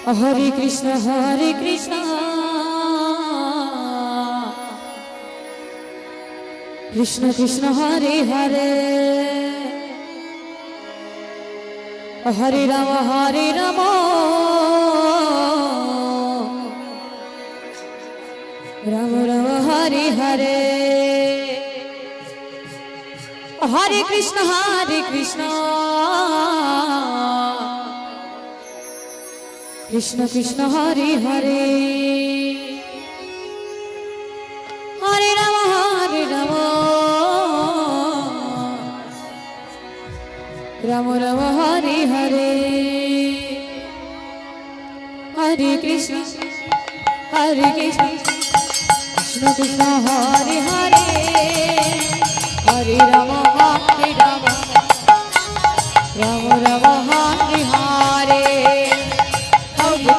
Hare Krishna Krishna Krishna Hare Hare Hare Ram Ram Ram Hare Hare Hare Krishna Krishna Krishna Hare Hare Hare Ram Ram Ram Hare Hare Hare Krishna Krishna Krishna Hare Hare Hare Ram Ram Ram Hare Hare Hare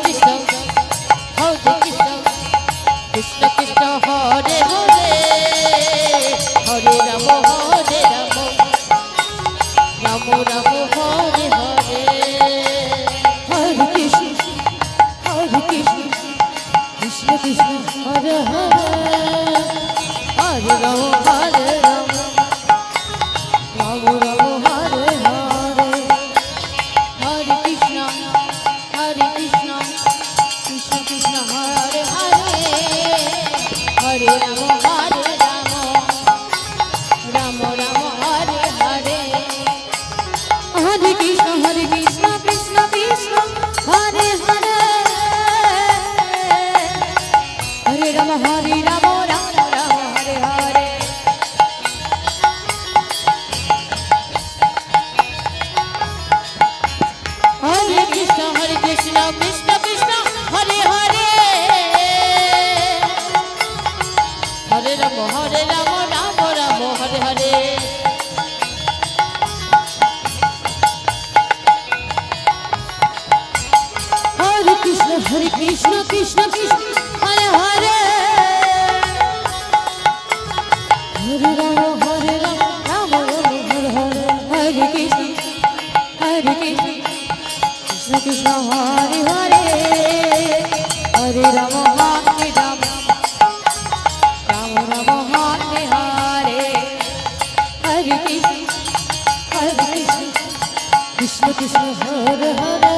Krishna Krishna Krishna Hare Hare Hare Ram Ram Hare Hare Hare Krishna Krishna Krishna Hare Hare Hare Ram Hare Ram Hare Hare Hare Krishna Krishna Krishna Hare Hare Hare Ram Ram Hare Hare Hare Krishna Krishna Krishna Hare Hare Hare Ram Ram Hare Hare Hare Krishna Krishna Krishna Hare Hare Hare Ram Ram Hare Hare Hare Krishna Krishna Hare Hare Hare Ram Ram Hare Hare Hare Krishna Krishna Hare Hare Hare Ram Ram Hare Hare Hare Krishna Krishna Hare Hare Hare Ram Ram Hare Hare Hare Krishna Krishna Hare Hare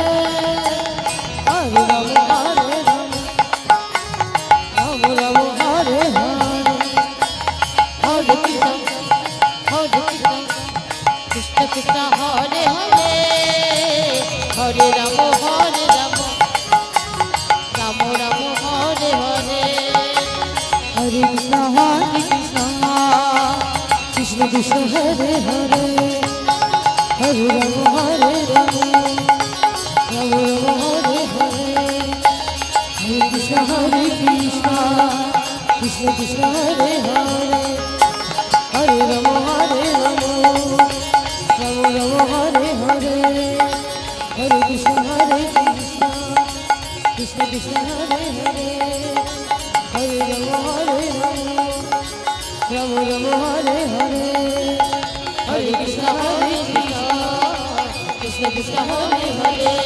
Hare Ram Ram Hare Hare Hare Krishna Krishna Hare Hare Hare Ram Ram Hare Hare Hare Krishna Krishna Hare Hare Hare Ram Ram Hare Hare Hare Krishna Krishna Hare Hare Hare Ram Ram Hare Hare Hare Krishna Krishna Hare Hare